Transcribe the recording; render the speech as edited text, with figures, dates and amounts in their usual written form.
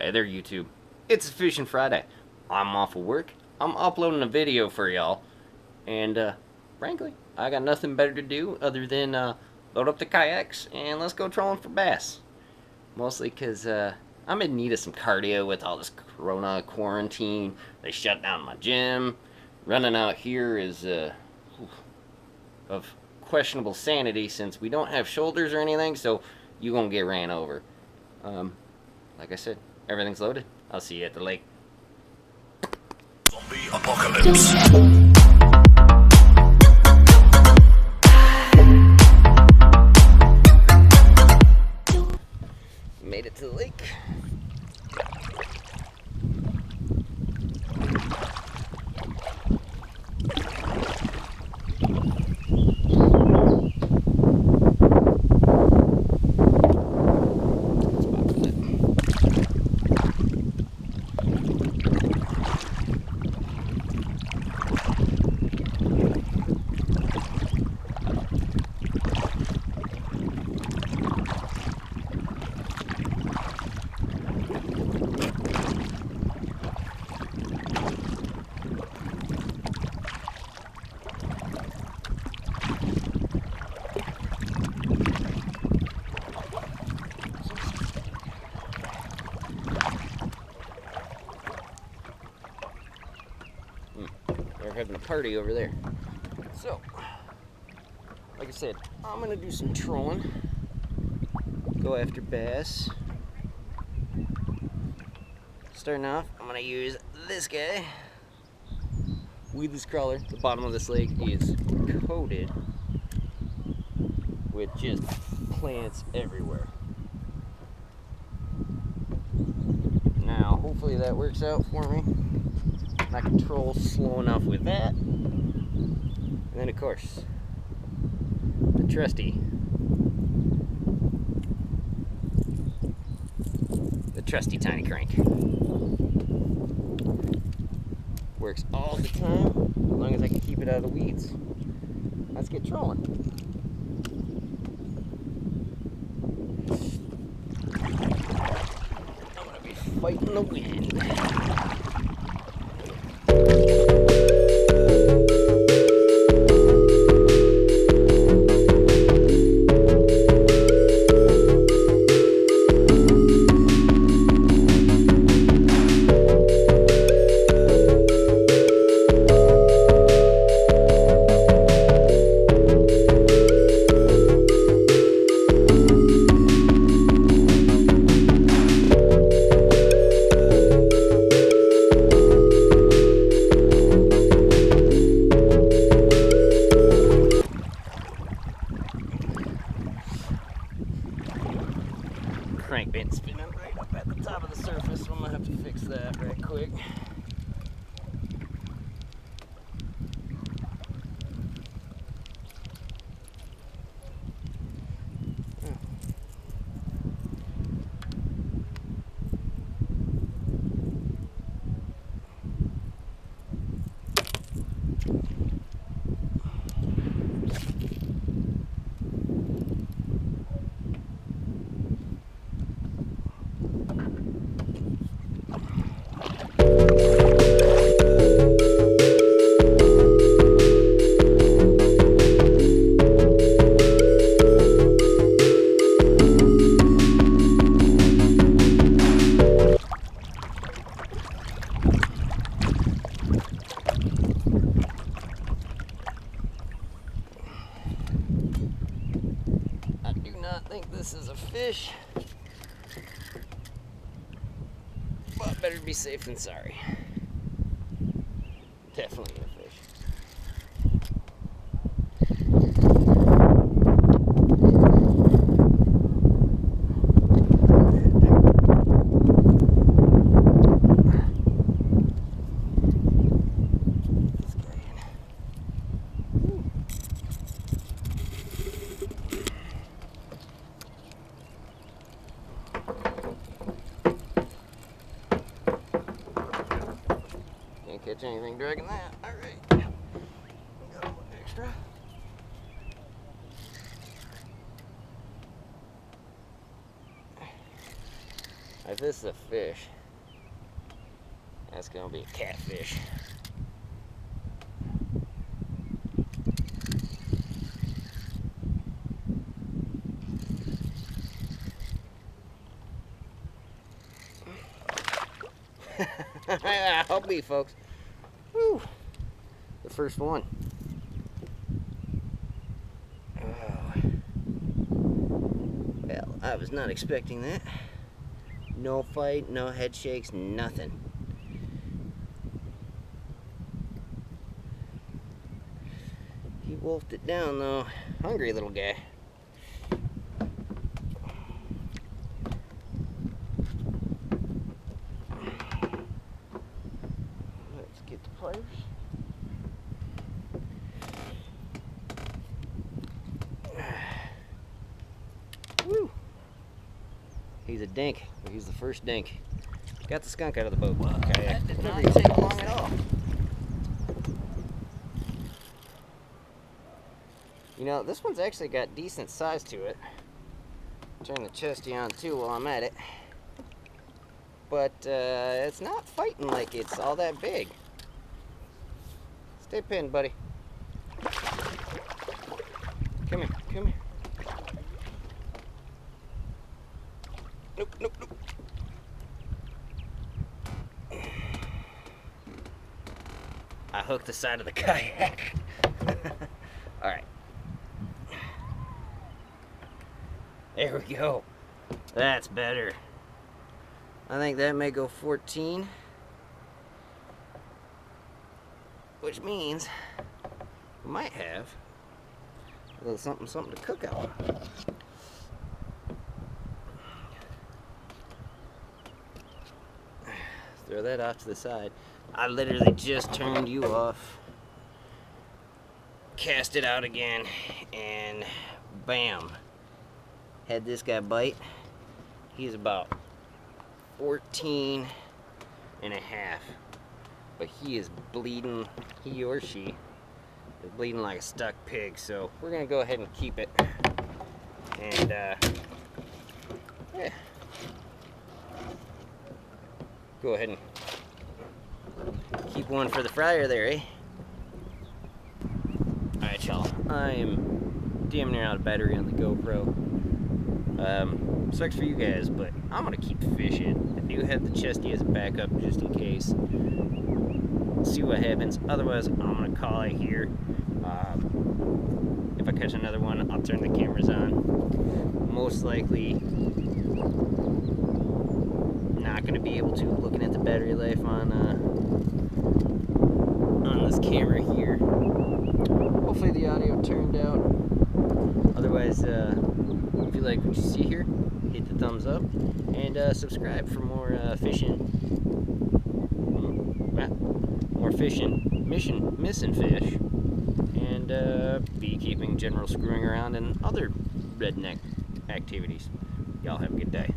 Hey there, YouTube. It's Fishing Friday. I'm off of work. I'm uploading a video for y'all. And, frankly, I got nothing better to do other than load up the kayaks and let's go trolling for bass. Mostly because I'm in need of some cardio with all this corona quarantine. They shut down my gym. Running out here is of questionable sanity since we don't have shoulders or anything, so you're going to get ran over. Like I said, everything's loaded. I'll see you at the lake. Zombie apocalypse. Made it to the lake. They're having a party over there. So, like I said, I'm gonna do some trolling. Go after bass. Starting off, I'm gonna use this guy. Weedless crawler. The bottom of this lake is coated with just plants everywhere. Now, hopefully that works out for me. I can troll slow enough with that. And then, of course, the trusty tiny crank. Works all the time, as long as I can keep it out of the weeds. Let's get trolling. I'm gonna be fighting the wind. Crankbait spinning right up at the top of the surface, so I'm gonna have to fix that right quick. I think this is a fish, but better be safe than sorry. Definitely a fish. Catch anything dragging that. All right. Got a little extra. I If this is a fish, that's gonna be a catfish. I'll be, folks. Woo. The first one. Oh. Well, I was not expecting that. No fight, no head shakes, nothing. He wolfed it down though. Hungry little guy. Let's get the pliers. Woo! He's a dink. He's the first dink. Got the skunk out of the boat. Okay. That did Never not even take long at all. You know, this one's actually got decent size to it. Turn the chesty on too while I'm at it. But it's not fighting like it's all that big. Stay pinned, buddy. Come here, come here. Nope, nope, nope. I hooked the side of the kayak. Alright. There we go. That's better. I think that may go 14. Which means we might have a little something to cook out. Throw that off to the side. I literally just turned you off, cast it out again, and bam, had this guy bite. He's about 14 and a half, but he is bleeding, he or she is bleeding like a stuck pig, so we're gonna go ahead and keep it. And yeah, go ahead and keep one for the fryer there, eh? Alright, y'all. I am damn near out of battery on the GoPro. Sucks for you guys, but I'm gonna keep fishing. I do have the chesty as a backup just in case. See what happens. Otherwise, I'm gonna call it here. If I catch another one, I'll turn the cameras on. Most likely not gonna be able to, looking at the battery life on this camera here. Hopefully the audio turned out. Otherwise, if you like what you see here, hit the thumbs up and subscribe for more fishing, missing fish, and beekeeping, general screwing around, and other redneck activities. Y'all have a good day.